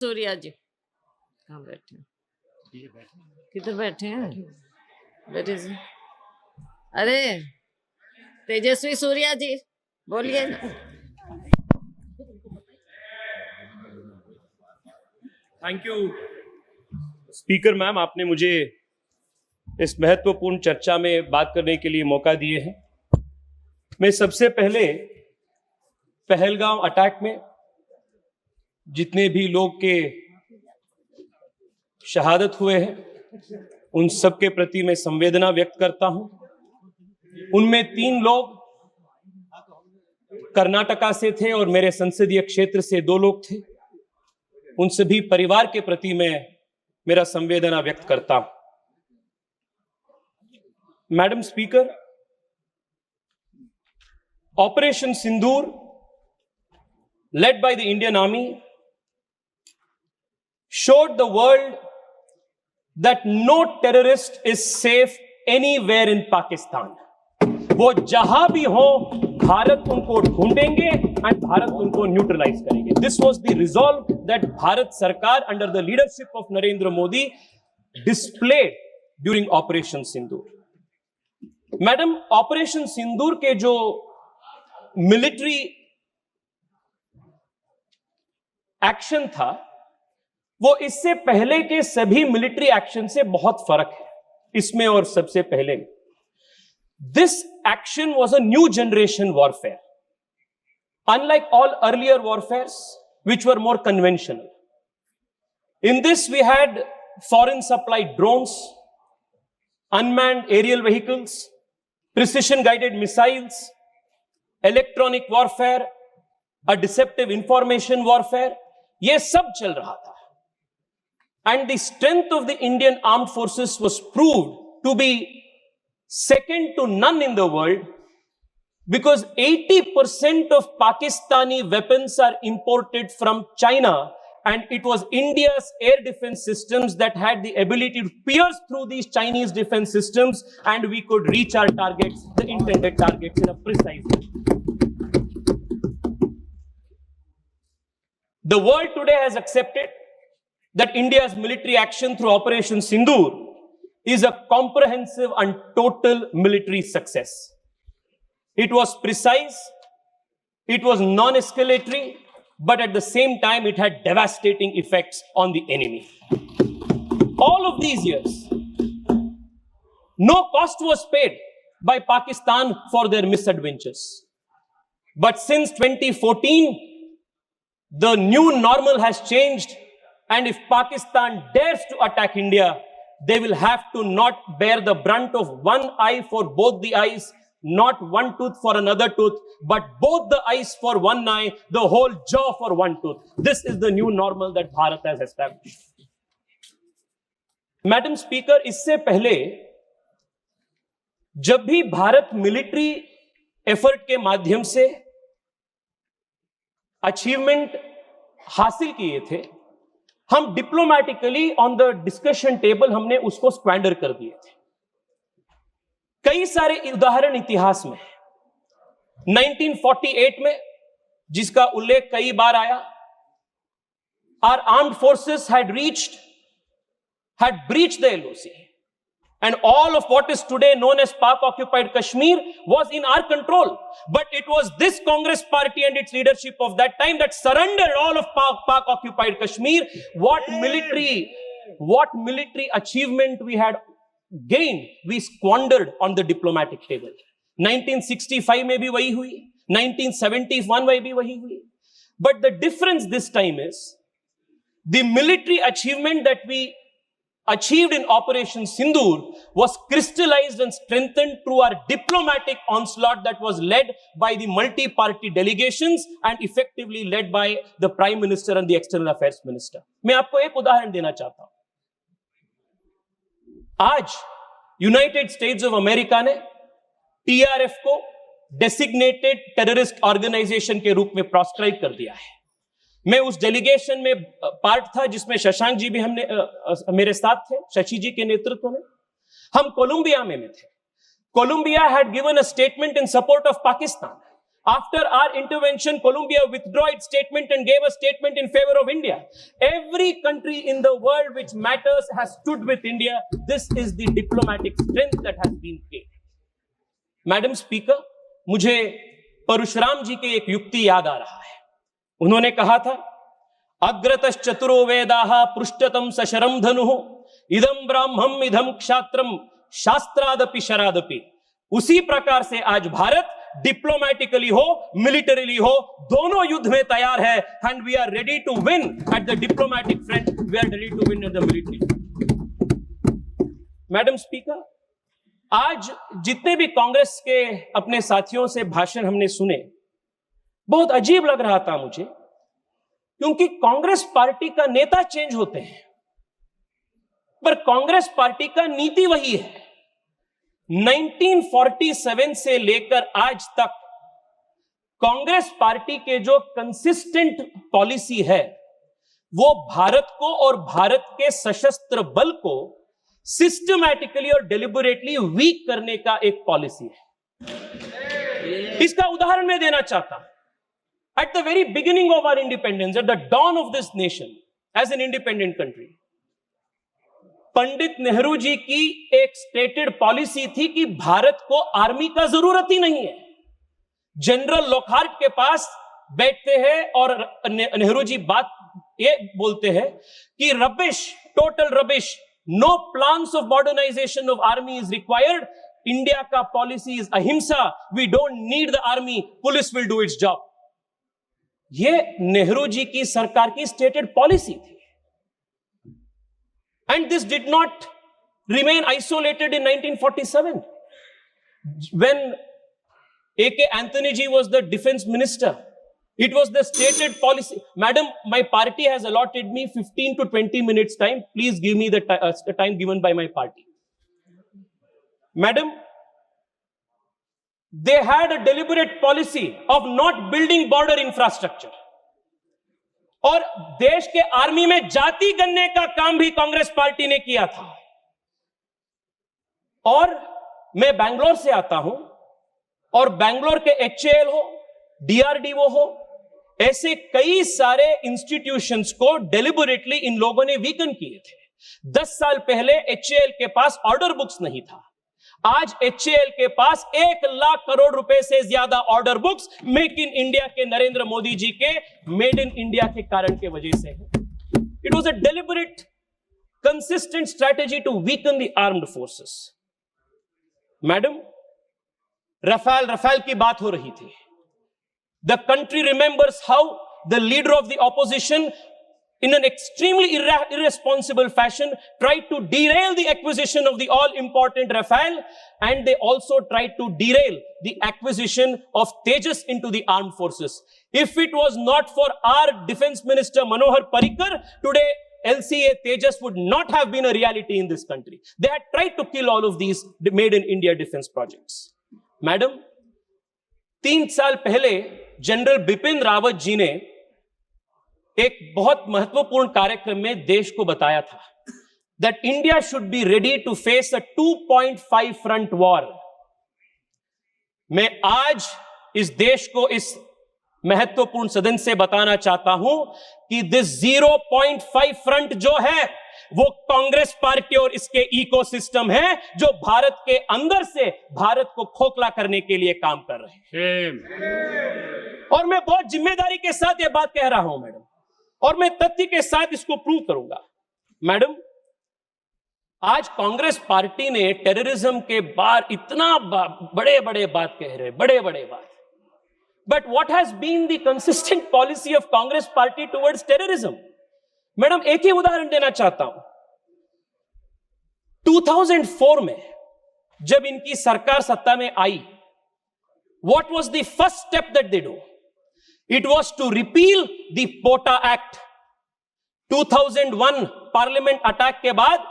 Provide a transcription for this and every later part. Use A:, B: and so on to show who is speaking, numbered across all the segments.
A: सूर्या जी कहाँ बैठे हैं? किधर बैठे हैं? बैठे जी। अरे तेजस्वी सूर्या जी बोलिए ना।
B: थैंक यू स्पीकर मैम, आपने मुझे इस महत्वपूर्ण चर्चा में बात करने के लिए मौका दिए हैं। मैं सबसे पहले पहलगांव अटैक में जितने भी लोग के शहादत हुए हैं उन सब के प्रति मैं संवेदना व्यक्त करता हूं। उनमें 3 लोग कर्नाटका से थे और मेरे संसदीय क्षेत्र से 2 लोग थे। उन सभी परिवार के प्रति मैं मेरा संवेदना व्यक्त करता हूं। Madam speaker, operation Sindoor led by the Indian Army showed the world that no terrorist is safe anywhere in Pakistan. वो जहां भी हो भारत उनको ढूंढेंगे एंड भारत उनको न्यूट्रलाइज करेंगे. This was the resolve that Bharat सरकार under the leadership of Narendra Modi displayed during Operation Sindoor. Madam, operation Sindoor के जो मिलिट्री एक्शन था वो इससे पहले के सभी मिलिट्री एक्शन से बहुत फर्क है. इसमें और सबसे पहले this action was a new generation warfare, unlike all earlier warfares which were more conventional. In this we had foreign supplied drones, unmanned aerial vehicles, precision guided missiles, electronic warfare, a deceptive information warfare. ये सब चल रहा था. And the strength of the Indian armed forces was proved to be second to none in the world, because 80% of Pakistani weapons are imported from China, and it was India's air defense systems that had the ability to pierce through these Chinese defense systems, and we could reach our targets, the intended targets, in a precise way. The world today has accepted that India's military action through Operation Sindoor is a comprehensive and total military success. It was precise, it was non-escalatory, but at the same time it had devastating effects on the enemy. All of these years, no cost was paid by Pakistan for their misadventures. But since 2014, the new normal has changed, and if Pakistan dares to attack India, they will have to not bear the brunt of one eye for both the eyes, not one tooth for another tooth, but both the eyes for one eye, the whole jaw for one tooth. This is the new normal that Bharat has established. Madam Speaker, इससे पहले जब भी Bharat military effort के माध्यम से achievement हासिल किए थे, हम डिप्लोमैटिकली ऑन द डिस्कशन टेबल हमने उसको स्क्वैंडर कर दिए थे. कई सारे उदाहरण इतिहास में 1948 में, जिसका उल्लेख कई बार आया, our armed forces had breached the LOC, and all of what is today known as Pak occupied Kashmir was in our control. But it was this Congress party and its leadership of that time that surrendered all of Pak occupied Kashmir. What military achievement we had gained, we squandered on the diplomatic table. 1965 में भी वही हुई, 1971 में भी वही हुई. But the difference this time is the military achievement that we achieved in Operation Sindoor was crystallized and strengthened through our diplomatic onslaught that was led by the multi-party delegations and effectively led by the Prime Minister and the External Affairs Minister. मैं आपको एक उदाहरण देना चाहता हूं. आज United states of America ने TRF को डेसिग्नेटेड टेररिस्ट ऑर्गेनाइजेशन के रूप में प्रोस्क्राइब कर दिया है. मैं उस डेलीगेशन में पार्ट था जिसमें शशांक जी भी मेरे साथ थे, शशि जी के नेतृत्व में. हम कोलंबिया में थे. Colombia had given a statement in support of Pakistan. After our intervention, Colombia withdrew its statement and gave a statement in favor of India. Every country in the world which matters has stood with India. This is the diplomatic strength that has been gained. Madam Speaker, मुझे परशुराम जी के एक युक्ति याद आ रहा है. उन्होंने कहा था, अग्रतश्चतुरो वेदाः पृष्ठतम सशरम धनुः इदम ब्राह्मम इदम क्षात्रम शास्त्रादपि शरादपि. उसी प्रकार से आज भारत डिप्लोमेटिकली हो, मिलिटरीली हो, दोनों युद्ध में तैयार है. And we are ready to win at the diplomatic front, we are ready to win at the military. Madam speaker, आज जितने भी कांग्रेस के अपने साथियों से भाषण हमने सुने, बहुत अजीब लग रहा था मुझे, क्योंकि कांग्रेस पार्टी का नेता चेंज होते हैं, पर कांग्रेस पार्टी का नीति वही है. 1947 से लेकर आज तक कांग्रेस पार्टी के जो कंसिस्टेंट पॉलिसी है, वो भारत को और भारत के सशस्त्र बल को सिस्टमैटिकली और डेलिबरेटली वीक करने का एक पॉलिसी है. इसका उदाहरण मैं देना चाहता हूं. At the very beginning of our independence, at the dawn of this nation as an independent country, Pandit Nehru ji की एक स्टेटेड पॉलिसी थी कि भारत को आर्मी का जरूरत ही नहीं है. जनरल लॉकहार्ट के पास बैठते हैं और नेहरू जी बात ये बोलते हैं कि rubbish, total rubbish, no plans of modernisation of army is required. India का policy is ahimsa, we don't need the army, police will do its job. ये नेहरू जी की सरकार की स्टेटेड पॉलिसी थी. And this did not remain isolated in 1947. When A.K. Anthony ji was the defense minister, it was the stated policy. Madam, my party has allotted me 15 to 20 minutes time. Please give me the time given by my party. Madam, they had a deliberate policy of not building border infrastructure. और देश के army में जाति गणने का काम भी Congress party ने किया था. और मैं बैंगलोर से आता हूं, और बैंगलोर के HAL हो, DRDO हो, ऐसे कई सारे इंस्टीट्यूशंस को डेलिबरेटली इन लोगों ने वीकन किए थे. 10 साल पहले HAL के पास ऑर्डर बुक्स नहीं था. आज HAL के पास 1 लाख करोड़ रुपए से ज्यादा order books make in India के नरेंद्र मोदी जी के मेड इन इंडिया के कारण के वजह से है. It was a deliberate consistent strategy to weaken the armed forces. Madam, Rafale की बात हो रही थी. The country remembers how the leader of the opposition in an extremely irresponsible fashion tried to derail the acquisition of the all-important Rafale, and they also tried to derail the acquisition of Tejas into the armed forces. If it was not for our defense minister Manohar Parrikar, today LCA Tejas would not have been a reality in this country. They had tried to kill all of these made in India defense projects. Madam, 3 साल पहले general Bipin Rawat ji ने एक बहुत महत्वपूर्ण कार्यक्रम में देश को बताया था that India should be ready to face a 2.5 front war. मैं आज इस देश को इस महत्वपूर्ण सदन से बताना चाहता हूं कि दिस 0.5 फ्रंट जो है, वो कांग्रेस पार्टी और इसके इकोसिस्टम है, जो भारत के अंदर से भारत को खोखला करने के लिए काम कर रहे हैं. और मैं बहुत जिम्मेदारी के साथ यह बात कह रहा हूं मैडम, और मैं तथ्य के साथ इसको प्रूव करूंगा. मैडम, आज कांग्रेस पार्टी ने टेररिज्म के बार इतना बड़े बड़े बात कह रहे, बड़े बड़े बात, but what has been the consistent policy of Congress party towards terrorism? Madam, एक ही उदाहरण देना चाहता हूं. 2004 में जब इनकी सरकार सत्ता में आई, what was the first step that they do? It was to repeal the POTA Act. 2001 parliament attack के बाद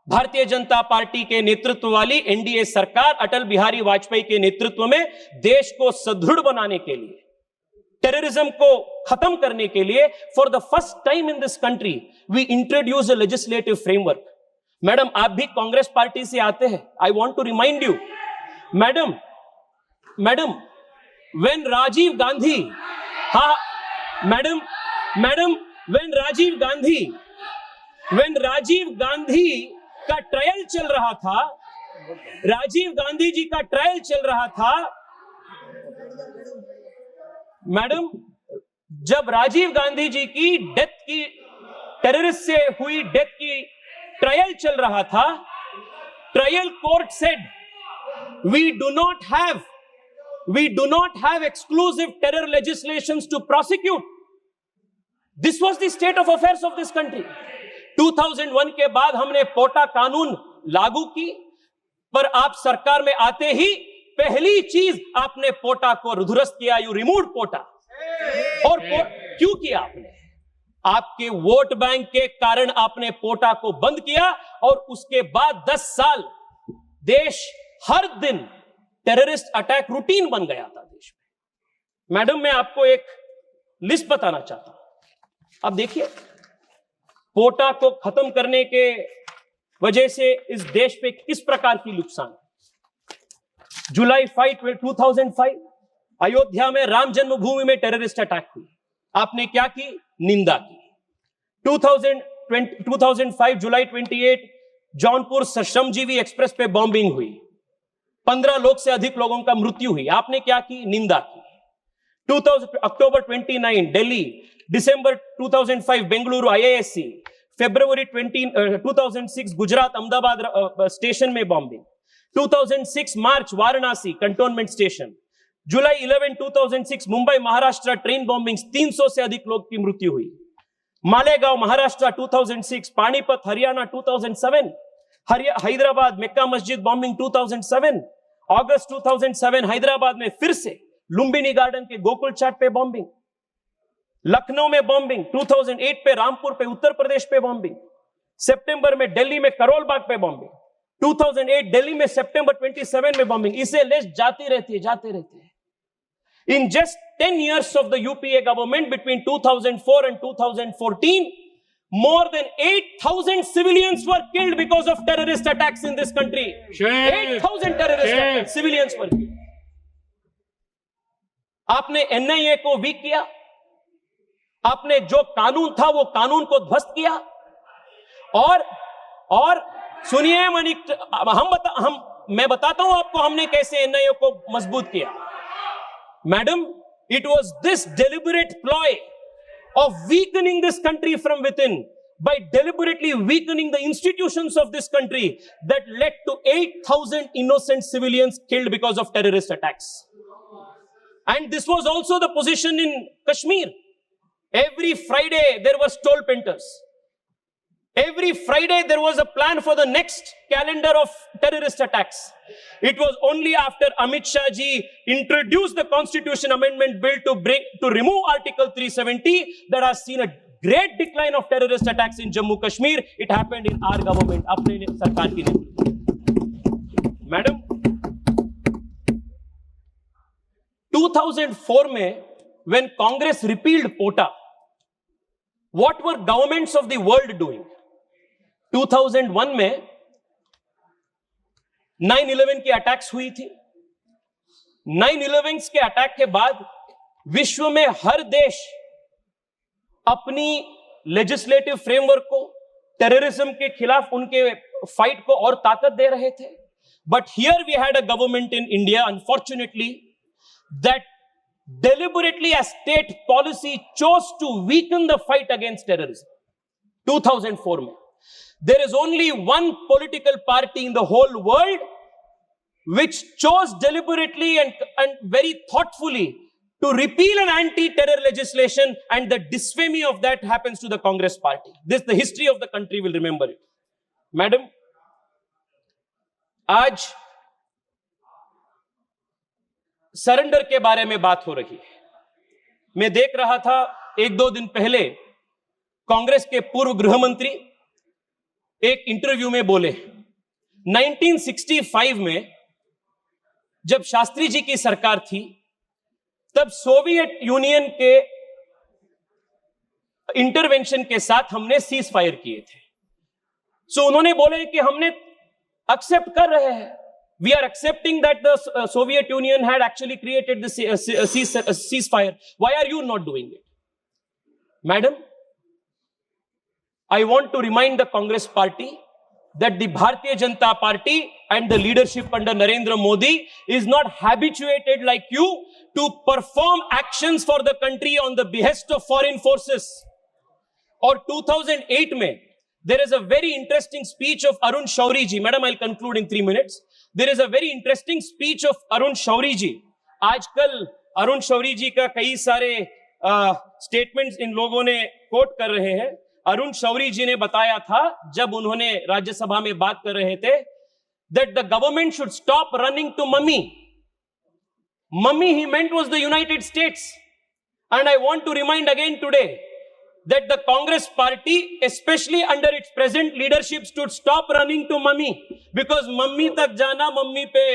B: भारतीय जनता पार्टी के नेतृत्व वाली एनडीए सरकार अटल बिहारी वाजपेयी के नेतृत्व में देश को सुदृढ़ बनाने के लिए, टेररिज्म को खत्म करने के लिए, for the first time in this country we introduce a legislative framework. Madam, आप भी कांग्रेस पार्टी से आते हैं. I want to remind you madam, when Rajiv Gandhi, हाँ madam madam, when Rajiv Gandhi का ट्रायल चल रहा था, राजीव गांधी जी का ट्रायल चल रहा था मैडम, जब राजीव गांधी जी की डेथ की, टेररिस्ट से हुई डेथ की ट्रायल चल रहा था, trial court said we do not have exclusive terror legislations to prosecute. This was the state of affairs of this country. 2001 के बाद हमने पोटा कानून लागू की, पर आप सरकार में आते ही पहली चीज आपने पोटा को दुरुस्त किया, यू रिमूव्ड पोटा। और क्यों किया आपने? आपके वोट बैंक के कारण आपने पोटा को बंद किया, और उसके बाद 10 साल देश हर दिन टेररिस्ट अटैक रूटीन बन गया था देश में। मैडम, मैं आपको एक लिस्ट बताना चाहता हूं। अब देखिए, पोटा को खत्म करने के वजह से इस देश पे किस प्रकार की नुकसान। जुलाई 5, 2005 अयोध्या में राम जन्मभूमि में टेररिस्ट अटैक हुई, आपने क्या की? निंदा की। 2005 जुलाई 28 जौनपुर श्रमजीवी एक्सप्रेस पे बॉम्बिंग हुई, 15 लोग से अधिक लोगों का मृत्यु हुई, आपने क्या की? निंदा की। अक्टूबर 29 दिल्ली, दिसंबर 2005 बेंगलुरु IISc, फरवरी 2006 गुजरात अहमदाबाद स्टेशन में बॉम्बिंग, 2006 मार्च वाराणसी कंटोनमेंट स्टेशन, जुलाई 11 2006 मुंबई महाराष्ट्र ट्रेन बॉम्बिंग, 300 से अधिक लोग की मृत्यु हुई, मालेगांव महाराष्ट्र 2006, पानीपत हरियाणा 2007, हैदराबाद मक्का मस्जिद बॉम्बिंग 2007, अगस्त 2007 हैदराबाद में फिर से लुंबिनी गार्डन के गोकुल चाट पे बॉम्बिंग, लखनऊ में बॉम्बिंग, 2008 पे रामपुर पे उत्तर प्रदेश पे बॉम्बिंग, सितंबर में दिल्ली में करोल बाग पे बॉम्बिंग, 2008 दिल्ली में सितंबर 27 में बॉम्बिंग। इसे लिस्ट जाती रहती है। In just 10 years of the UPA government between 2004 and 2014, more than 8,000 civilians were killed because of terrorist attacks in this country. 8,000 terrorist attacks, civilians were killed. आपने NIA को वीक किया, आपने जो कानून था वो कानून को ध्वस्त किया, और सुनिए मैं बताता हूं आपको हमने कैसे NIA को मजबूत किया। Madam, it was this deliberate ploy of weakening this country from within by deliberately weakening the institutions of this country that led to 8,000 innocent civilians killed because of terrorist attacks. And this was also the position in Kashmir. Every Friday there were stole painters. Every Friday there was a plan for the next calendar of terrorist attacks. It was only after Amit Shah ji introduced the Constitution Amendment Bill to remove Article 370 that has seen a great decline of terrorist attacks in Jammu Kashmir. It happened in our government, अपने सरकार की नेतृत्व। Madam, 2004 में when Congress repealed POTA, what were governments of the world doing? 2001 में 9/11 की attacks हुई थी। 9/11 के अटैक के बाद विश्व में हर देश अपनी लेजिस्लेटिव फ्रेमवर्क को टेररिज्म के खिलाफ उनके फाइट को और ताकत दे रहे थे। But here we had a government in India, unfortunately, that deliberately as state policy chose to weaken the fight against terrorism. 2004 में there is only one political party in the whole world which chose deliberately and very thoughtfully to repeal an anti-terror legislation, and the disfamy of that happens to the Congress party. The history of the country will remember it. Madam, आज surrender के बारे में बात हो रही है। मैं देख रहा था 1-2 दिन पहले कांग्रेस के पूर्व गृह मंत्री एक इंटरव्यू में बोले, 1965 में जब शास्त्री जी की सरकार थी तब सोवियत यूनियन के इंटरवेंशन के साथ हमने सीज फायर किए थे। सो उन्होंने बोले कि हमने एक्सेप्ट कर रहे हैं, We are accepting that the Soviet Union had actually created the ceasefire. Why are you not doing it? Madam, I want to remind the Congress party that the Bharatiya Janata Party and the leadership under Narendra Modi is not habituated like you to perform actions for the country on the behest of foreign forces. Or 2008 mein, there is a very interesting speech of Arun Shourie ji. Madam, I'll conclude in 3 minutes. There is a very interesting speech of Arun Shourie ji. आजकल अरुण शौरी जी का कई सारे statements in लोगों ने coat कर रहे हैं. अरुण शौरी जी ने बताया था जब उन्होंने राज्यसभा में बात कर रहे थे that the government should stop running to mummy. Mummy he meant was the United States. And I want to remind again today that the Congress party, especially under its present leadership, should stop running to mummy. Because mummy तक जाना, mummy पे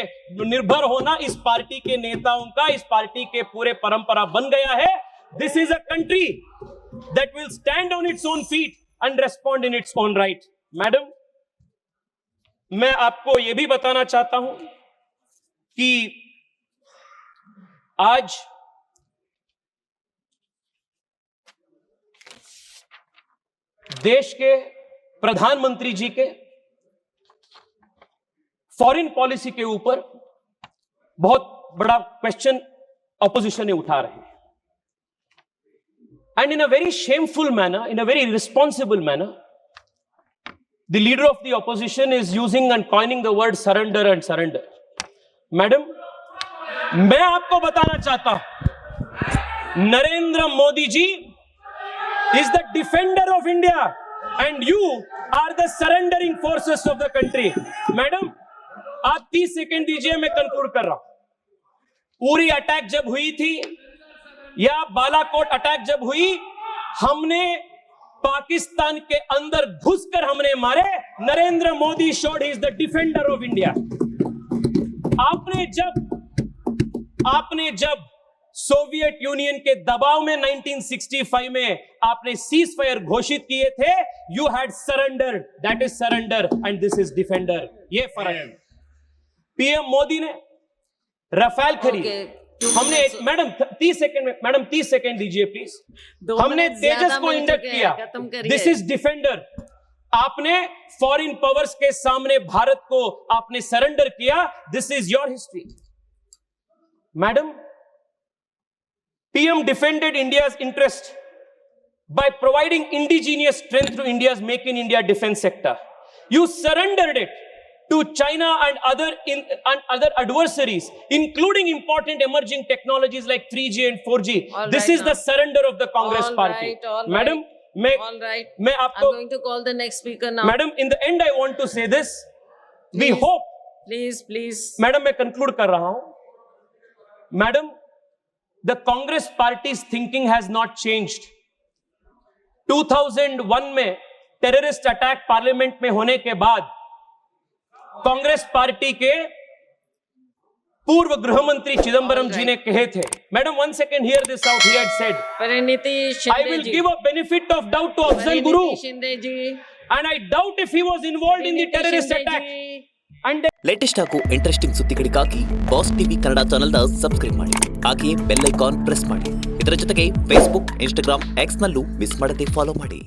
B: निर्भर होना इस party के नेताओं का, इस पार्टी के पूरे परंपरा बन गया है. This is a country that will stand on its own feet and respond in its own right. Madam, मैं आपको यह भी बताना चाहता हूं कि आज देश के प्रधानमंत्री जी के फॉरेन पॉलिसी के ऊपर बहुत बड़ा क्वेश्चन ऑपोजिशन ने उठा रहे हैं. And in a very shameful manner, in a very irresponsible manner, the leader of the opposition is using and coining the word surrender and surrender. Madam, मैं आपको बताना चाहता हूं, Narendra Modi ji is the defender of India and you are the surrendering forces of the country. Madam, आप 30 second दीजिए, मैं conclude कर रहा हूं. उरी अटैक जब हुई थी या बालाकोट अटैक जब हुई, हमने पाकिस्तान के अंदर घुसकर हमने मारे. Narendra Modi showed is the defender of India. आपने जब सोवियत यूनियन के दबाव में 1965 में आपने सीज फायर घोषित किए थे, you had surrender. That is surrender and this is defender. ये फर्क है. पीएम मोदी ने राफेल खरीद, हमने मैडम 30 सेकंड में, मैडम 30 सेकंड दीजिए प्लीज. हमने तेजस को इंडक्ट किया. This is defender. आपने फॉरेन पावर्स के सामने भारत को आपने सरेंडर किया. This is your history. Madam, PM defended India's interest by providing indigenous strength to India's Make in India defense sector. You surrendered it to China and other adversaries, including important emerging technologies like 3G and 4G. This is the surrender of the Congress party. Madam, मैं आपको,
A: I'm going to call the next speaker now.
B: Madam, in the end, I want to say this. We hope.
A: Please.
B: Madam, मैं conclude कर रहा हूं. Madam, the Congress party's thinking has not changed. 2001 में terrorist attack parliament में होने के बाद Congress party के पूर्व गृह मंत्री चिदंबरम जी ने कहे थे. Madam, 1 second, hear this out. He had said,
A: Parineeti Shinde
B: I will
A: ji,
B: give a benefit of doubt to Afzal Guru,
A: Shinde ji,
B: and I doubt if he was involved in the terrorist attack. And
C: latest ಹಾಗೂ interesting ಸುದ್ದಿಗಳಿಗಾಗಿ boss TV Kannada ಚಾನೆಲ್ನ subscribe ಮಾಡಿ, ಹಾಗೆಯೇ bell icon press ಮಾಡಿ. ಇದರ ಜೊತೆಗೆ Facebook, Instagram, X ನಲ್ಲೂ miss ಮಾಡದೆ ಫಾಲೋ ಮಾಡಿ.